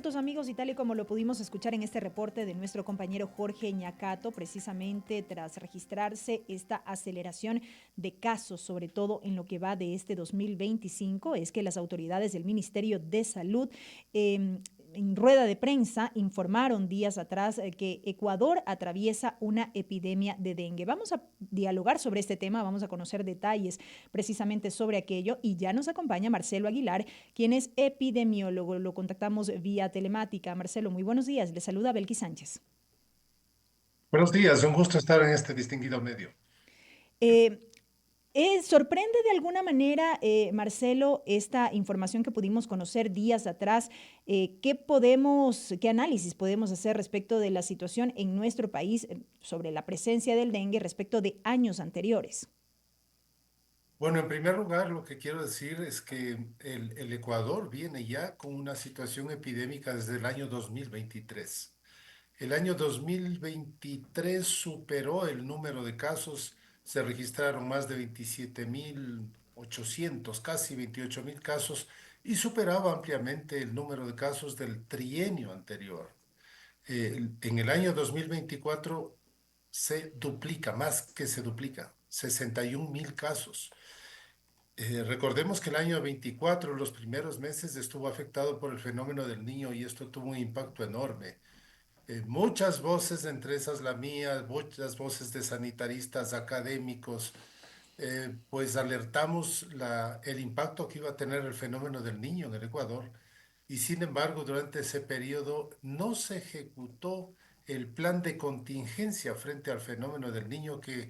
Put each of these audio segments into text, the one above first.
minutos, amigos, y tal y como lo pudimos escuchar en este reporte de nuestro compañero Jorge Ñacato, precisamente tras registrarse esta aceleración de casos, sobre todo en lo que va de este 2025, es que las autoridades del Ministerio de Salud en rueda de prensa informaron días atrás que Ecuador atraviesa una epidemia de dengue. Vamos a dialogar sobre este tema, vamos a conocer detalles precisamente sobre aquello y ya nos acompaña Marcelo Aguilar, quien es epidemiólogo. Lo contactamos vía telemática. Marcelo, muy buenos días. Le saluda Belkis Sánchez. Buenos días, un gusto estar en este distinguido medio. Eh, ¿Sorprende de alguna manera, Marcelo, esta información que pudimos conocer días atrás? ¿Qué análisis podemos hacer respecto de la situación en nuestro país sobre la presencia del dengue respecto de años anteriores? Bueno, en primer lugar, lo que quiero decir es que el Ecuador viene ya con una situación epidémica desde el año 2023. El año 2023 superó el número de casos, se registraron más de 27.800, casi 28.000 casos, y superaba ampliamente el número de casos del trienio anterior. En el año 2024 se duplica, más que se duplica, 61.000 casos. Recordemos que el año 24, los primeros meses, estuvo afectado por el fenómeno del niño y esto tuvo un impacto enorme. Muchas voces, entre esas la mía, muchas voces de sanitaristas, académicos, pues alertamos el impacto que iba a tener el fenómeno del niño en el Ecuador y sin embargo durante ese periodo no se ejecutó el plan de contingencia frente al fenómeno del niño que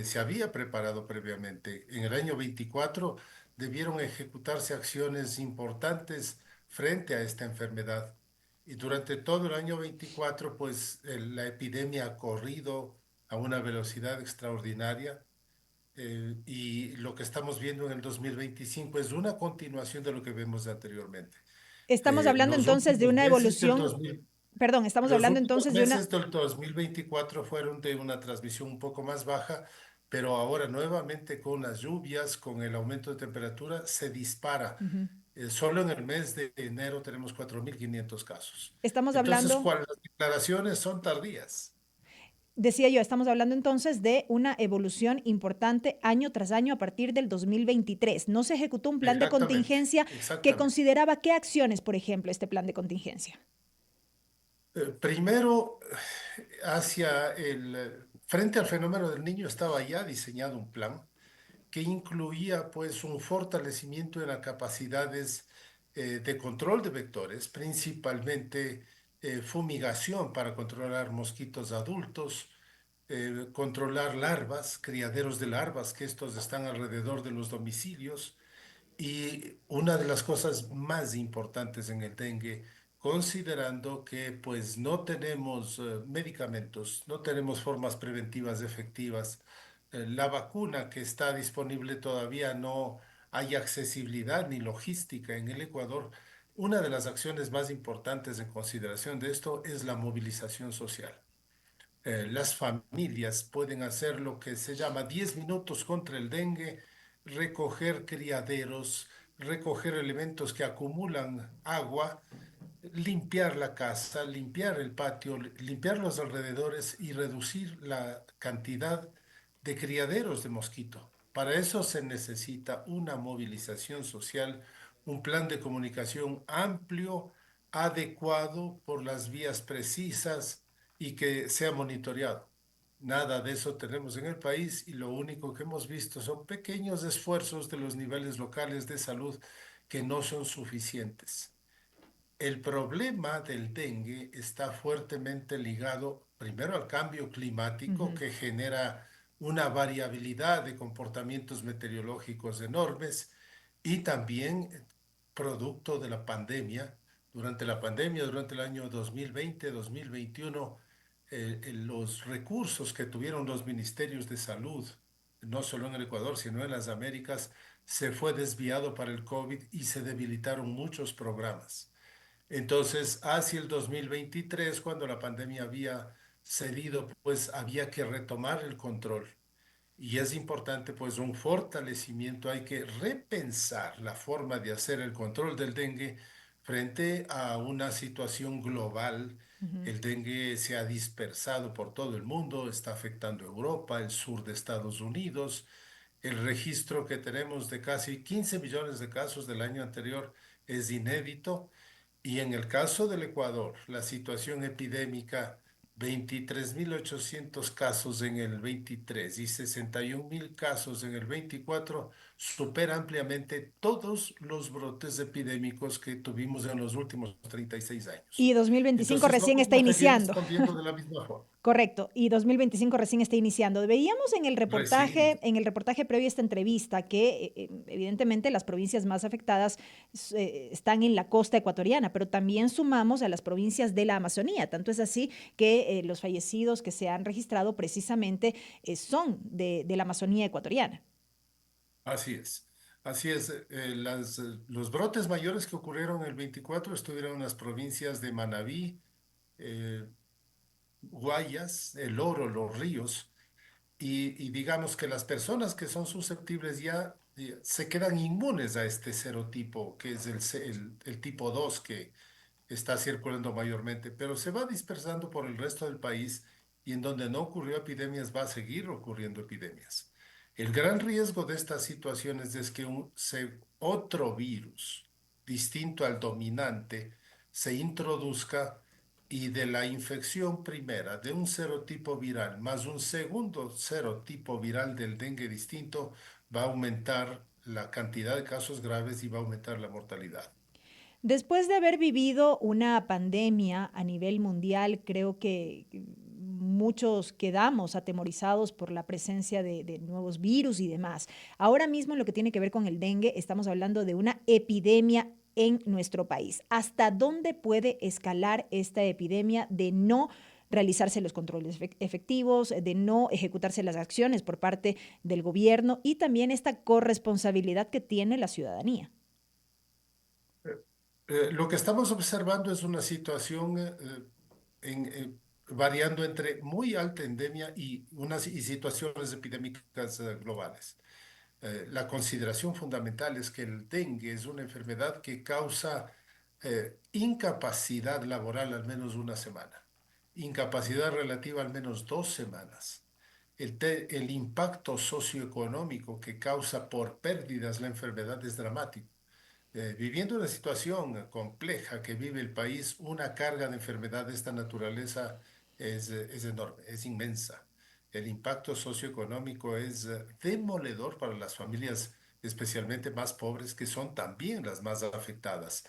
se había preparado previamente. En el año 24 debieron ejecutarse acciones importantes frente a esta enfermedad. Y durante todo el año 24, pues la epidemia ha corrido a una velocidad extraordinaria y lo que estamos viendo en el 2025 es una continuación de lo que vemos anteriormente. Estamos hablando Los entonces de últimos una meses del evolución, 2000, perdón, estamos los hablando últimos entonces de una. meses del 2024 fueron de una transmisión un poco más baja, pero ahora nuevamente con las lluvias, con el aumento de temperatura, se dispara. Ujú. Solo en el mes de enero tenemos 4.500 casos. Estamos Entonces, hablando. ¿cuáles las declaraciones son tardías? Decía yo, estamos hablando entonces de una evolución importante año tras año a partir del 2023. No se ejecutó un plan de Exactamente, contingencia que exactamente. consideraba qué acciones, por ejemplo, este plan de contingencia. Primero, frente al fenómeno del niño estaba ya diseñado un plan que incluía pues un fortalecimiento de las capacidades de control de vectores, principalmente fumigación para controlar mosquitos adultos, controlar larvas, criaderos de larvas, que estos están alrededor de los domicilios. Y una de las cosas más importantes en el dengue, considerando que pues no tenemos medicamentos, no tenemos formas preventivas efectivas, la vacuna que está disponible todavía no hay accesibilidad ni logística en el Ecuador. Una de las acciones más importantes en consideración de esto es la movilización social. Las familias pueden hacer lo que se llama 10 minutos contra el dengue, recoger criaderos, recoger elementos que acumulan agua, limpiar la casa, limpiar el patio, limpiar los alrededores y reducir la cantidad de criaderos de mosquito. Para eso se necesita una movilización social, un plan de comunicación amplio, adecuado por las vías precisas y que sea monitoreado. Nada de eso tenemos en el país y lo único que hemos visto son pequeños esfuerzos de los niveles locales de salud que no son suficientes. El problema del dengue está fuertemente ligado primero al cambio climático Ujú. que genera una variabilidad de comportamientos meteorológicos enormes y también producto de la pandemia. Durante la pandemia, durante el año 2020, 2021, los recursos que tuvieron los ministerios de salud, no solo en el Ecuador, sino en las Américas, se fue desviado para el COVID y se debilitaron muchos programas. Entonces, hacia el 2023, cuando la pandemia había cedido, pues había que retomar el control. Y es importante, pues, un fortalecimiento. Hay que repensar la forma de hacer el control del dengue frente a una situación global. Ujú. El dengue se ha dispersado por todo el mundo, está afectando Europa, el sur de Estados Unidos. El registro que tenemos de casi 15 millones de casos del año anterior es inédito. Y en el caso del Ecuador, la situación epidémica, 23.800 casos en el 23 y 61.000 casos en el 24, supera ampliamente todos los brotes epidémicos que tuvimos en los últimos 36 Y años. 2025 Entonces, no recién está podemos seguir iniciando. respondiendo de la misma forma. Correcto, y 2025 recién está iniciando. Veíamos Recién. en el reportaje previo a esta entrevista que evidentemente las provincias más afectadas están en la costa ecuatoriana, pero también sumamos a las provincias de la Amazonía. Tanto es así que los fallecidos que se han registrado precisamente son de la Amazonía ecuatoriana. Así es. Así es. Los brotes mayores que ocurrieron el 24 estuvieron en las provincias de Manabí, eh, Guayas, El Oro, Los Ríos, y digamos que las personas que son susceptibles ya se quedan inmunes a este serotipo, que es el tipo 2 que está circulando mayormente, pero se va dispersando por el resto del país y en donde no ocurrió epidemias va a seguir ocurriendo epidemias. El gran riesgo de estas situaciones es que otro virus distinto al dominante se introduzca y de la infección primera de un serotipo viral más un segundo serotipo viral del dengue distinto va a aumentar la cantidad de casos graves y va a aumentar la mortalidad. Después de haber vivido una pandemia a nivel mundial, creo que muchos quedamos atemorizados por la presencia de nuevos virus y demás. Ahora mismo en lo que tiene que ver con el dengue, estamos hablando de una epidemia en nuestro país. ¿Hasta dónde puede escalar esta epidemia de no realizarse los controles efectivos, de no ejecutarse las acciones por parte del gobierno y también esta corresponsabilidad que tiene la ciudadanía? Lo que estamos observando es una situación variando entre muy alta endemia y situaciones epidémicas globales. La consideración fundamental es que el dengue es una enfermedad que causa incapacidad laboral al menos una semana, incapacidad relativa al menos 2 semanas. El impacto socioeconómico que causa por pérdidas la enfermedad es dramático. Viviendo una situación compleja que vive el país, una carga de enfermedad de esta naturaleza es enorme, es inmensa. El impacto socioeconómico es demoledor para las familias, especialmente más pobres, que son también las más afectadas.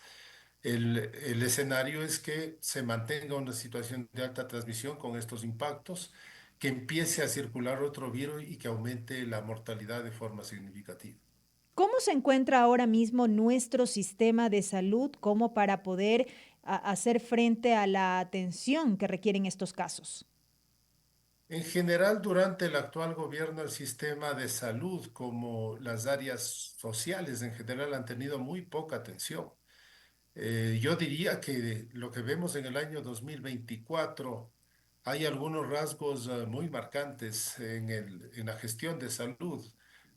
El escenario es que se mantenga una situación de alta transmisión con estos impactos, que empiece a circular otro virus y que aumente la mortalidad de forma significativa. ¿Cómo se encuentra ahora mismo nuestro sistema de salud como para poder hacer frente a la atención que requieren estos casos? En general, durante el actual gobierno, el sistema de salud, como las áreas sociales en general, han tenido muy poca atención. Yo diría que lo que vemos en el año 2024, hay algunos rasgos muy marcantes en la gestión de salud.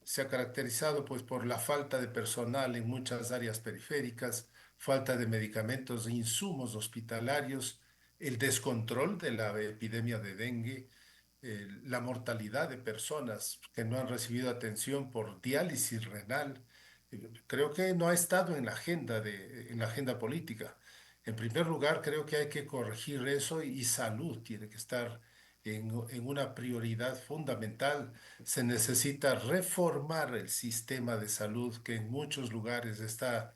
Se ha caracterizado pues por la falta de personal en muchas áreas periféricas, falta de medicamentos e insumos hospitalarios, el descontrol de la epidemia de dengue, la mortalidad de personas que no han recibido atención por diálisis renal. Creo que no ha estado en la en la agenda política. En primer lugar, creo que hay que corregir eso y salud tiene que estar en una prioridad fundamental. Se necesita reformar el sistema de salud que en muchos lugares está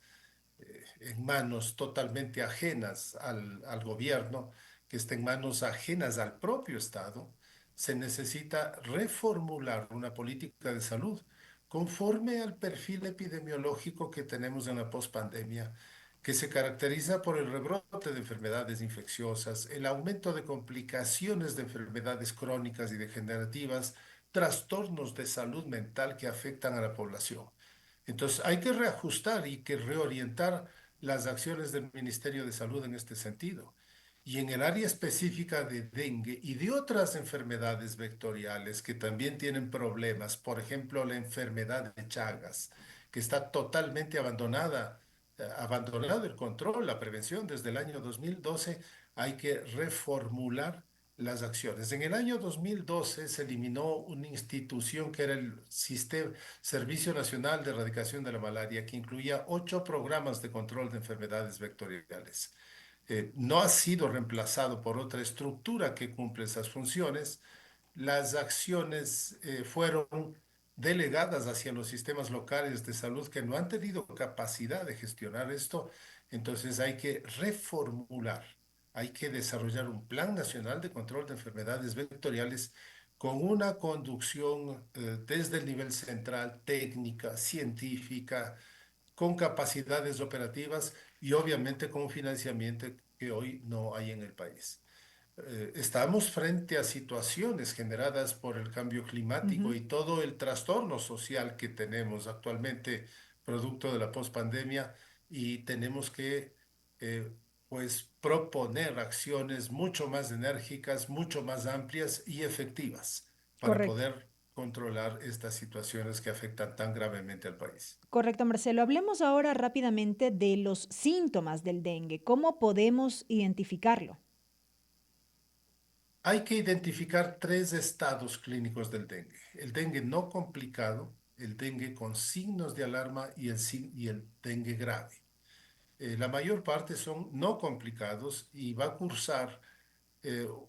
en manos totalmente ajenas al gobierno, que está en manos ajenas al propio Estado. Se necesita reformular una política de salud conforme al perfil epidemiológico que tenemos en la pospandemia, que se caracteriza por el rebrote de enfermedades infecciosas, el aumento de complicaciones de enfermedades crónicas y degenerativas, trastornos de salud mental que afectan a la población. Entonces, hay que reajustar y que reorientar las acciones del Ministerio de Salud en este sentido. Y en el área específica de dengue y de otras enfermedades vectoriales que también tienen problemas, por ejemplo, la enfermedad de Chagas, que está totalmente abandonada abandonado el control, la prevención desde el año 2012, hay que reformular las acciones. En el año 2012 se eliminó una institución que era el Servicio Nacional de Erradicación de la Malaria, que incluía 8 programas de control de enfermedades vectoriales. No ha sido reemplazado por otra estructura que cumple esas funciones. Las acciones fueron delegadas hacia los sistemas locales de salud que no han tenido capacidad de gestionar esto. Entonces hay que reformular, hay que desarrollar un plan nacional de control de enfermedades vectoriales con una conducción desde el nivel central, técnica, científica, con capacidades operativas y obviamente con financiamiento que hoy no hay en el país. Estamos frente a situaciones generadas por el cambio climático Ujú. y todo el trastorno social que tenemos actualmente, producto de la pospandemia, y tenemos que, eh, pues, proponer acciones mucho más enérgicas, mucho más amplias y efectivas para Correcto. poder controlar estas situaciones que afectan tan gravemente al país. Correcto, Marcelo. Hablemos ahora rápidamente de los síntomas del dengue. ¿Cómo podemos identificarlo? Hay que identificar 3 estados clínicos del dengue. El dengue no complicado, el dengue con signos de alarma y el dengue grave. La mayor parte son no complicados y va a cursar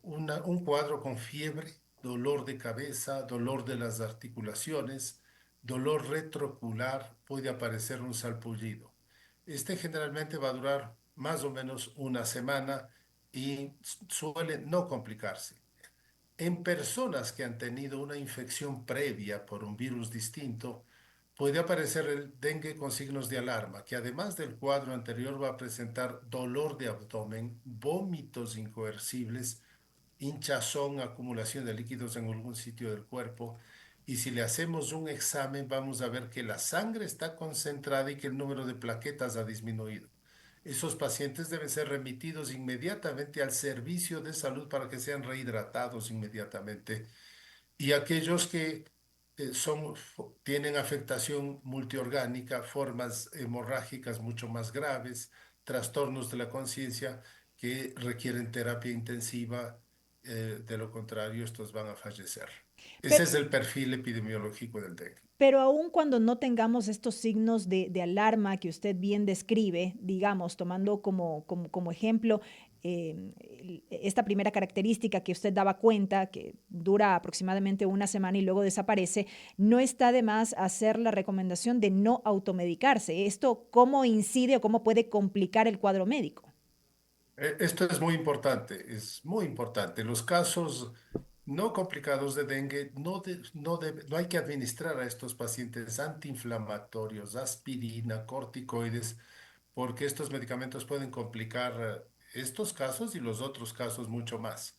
un cuadro con fiebre, dolor de cabeza, dolor de las articulaciones, dolor retroocular, puede aparecer un salpullido. Este generalmente va a durar más o menos una semana y suele no complicarse. En personas que han tenido una infección previa por un virus distinto, puede aparecer el dengue con signos de alarma, que además del cuadro anterior va a presentar dolor de abdomen, vómitos incoercibles, hinchazón, acumulación de líquidos en algún sitio del cuerpo. Y si le hacemos un examen, vamos a ver que la sangre está concentrada y que el número de plaquetas ha disminuido. Esos pacientes deben ser remitidos inmediatamente al servicio de salud para que sean rehidratados inmediatamente. Y aquellos que tienen afectación multiorgánica, formas hemorrágicas mucho más graves, trastornos de la conciencia que requieren terapia intensiva, de lo contrario, estos van a fallecer. Ese Pero, es el perfil epidemiológico del dengue. pero aun cuando no tengamos estos signos de alarma que usted bien describe, digamos, tomando como ejemplo esta primera característica que usted daba cuenta, que dura aproximadamente una semana y luego desaparece, no está de más hacer la recomendación de no automedicarse. ¿Esto cómo incide o cómo puede complicar el cuadro médico? Esto es muy importante, es muy importante. Los casos no complicados de dengue no hay que administrar a estos pacientes antiinflamatorios, aspirina, corticoides, porque estos medicamentos pueden complicar estos casos y los otros casos mucho más.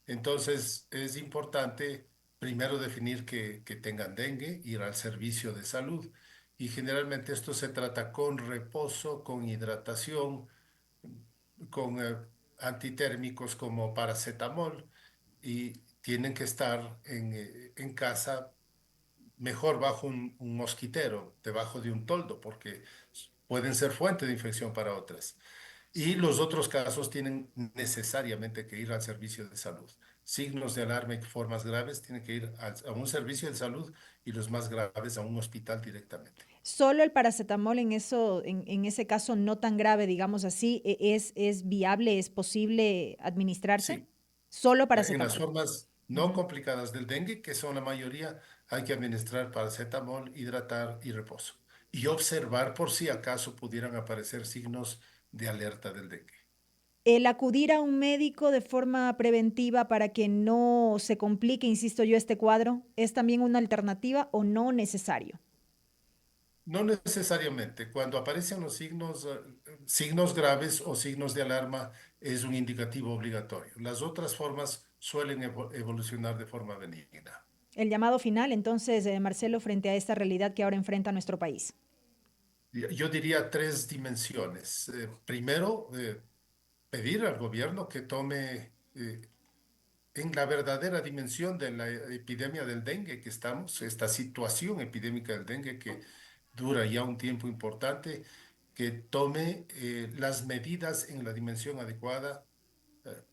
Entonces, es importante primero definir que tengan dengue, ir al servicio de salud. Y generalmente esto se trata con reposo, con hidratación, con antitérmicos como paracetamol, y tienen que estar en casa, mejor bajo un mosquitero, debajo de un toldo, porque pueden ser fuente de infección para otras. Y los otros casos tienen necesariamente que ir al servicio de salud. Signos de alarma y formas graves tienen que ir a un servicio de salud y los más graves a un hospital directamente. Solo el paracetamol en ese caso no tan grave, digamos así, es viable, es posible administrarse. Sí, Solo en las paracetamol. formas no Ujú. complicadas del dengue, que son la mayoría, hay que administrar paracetamol, hidratar y reposo. Y observar por si acaso pudieran aparecer signos de alerta del dengue. El acudir a un médico de forma preventiva para que no se complique, insisto yo, este cuadro, ¿es también una alternativa o no necesario? No necesariamente. Cuando aparecen los signos graves o signos de alarma, es un indicativo obligatorio. Las otras formas suelen evolucionar de forma benigna. El llamado final, entonces, Marcelo, frente a esta realidad que ahora enfrenta nuestro país. Yo diría 3 dimensiones. Primero, pedir al gobierno que tome en la verdadera dimensión de la epidemia del dengue que estamos, esta situación epidémica del dengue que dura ya un tiempo importante, que tome las medidas en la dimensión adecuada, eh,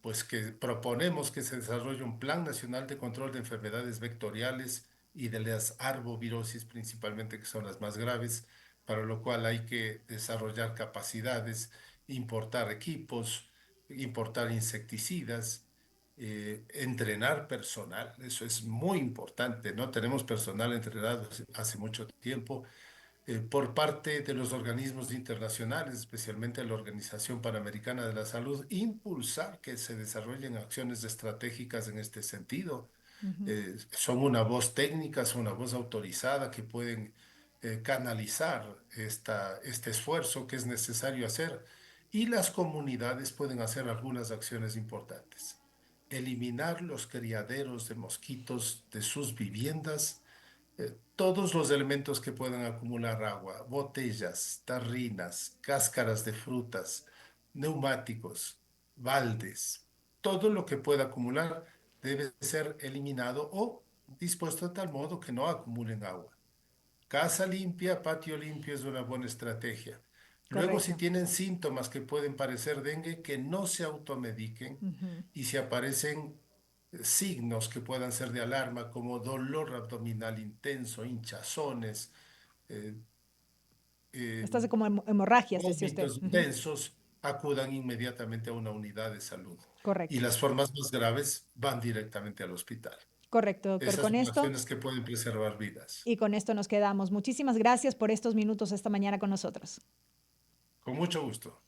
pues que proponemos que se desarrolle un Plan Nacional de Control de Enfermedades Vectoriales y de las arbovirosis principalmente, que son las más graves, para lo cual hay que desarrollar capacidades, importar equipos, importar insecticidas, entrenar personal. Eso es muy importante. No tenemos personal entrenado hace mucho tiempo por parte de los organismos internacionales, especialmente la Organización Panamericana de la Salud, impulsar que se desarrollen acciones estratégicas en este sentido. Ujú. Son una voz técnica, son una voz autorizada que pueden canalizar este esfuerzo que es necesario hacer, y las comunidades pueden hacer algunas acciones importantes. Eliminar los criaderos de mosquitos de sus viviendas, todos los elementos que puedan acumular agua, botellas, tarrinas, cáscaras de frutas, neumáticos, baldes, todo lo que pueda acumular debe ser eliminado o dispuesto de tal modo que no acumulen agua. Casa limpia, patio limpio es una buena estrategia. Luego, si Correcto. tienen síntomas que pueden parecer dengue, que no se automediquen, Ujú. y si aparecen signos que puedan ser de alarma, como dolor abdominal intenso, hinchazones, eh, eh, Estas de como hemorragias, decía usted. vómitos Ujú. intensos, acudan inmediatamente a una unidad de salud. Y Correcto. las formas más graves van directamente al hospital. Correcto, doctor. Esas Con son esto acciones que pueden preservar vidas. y con esto nos quedamos. Muchísimas gracias por estos minutos esta mañana con nosotros. Con mucho gusto.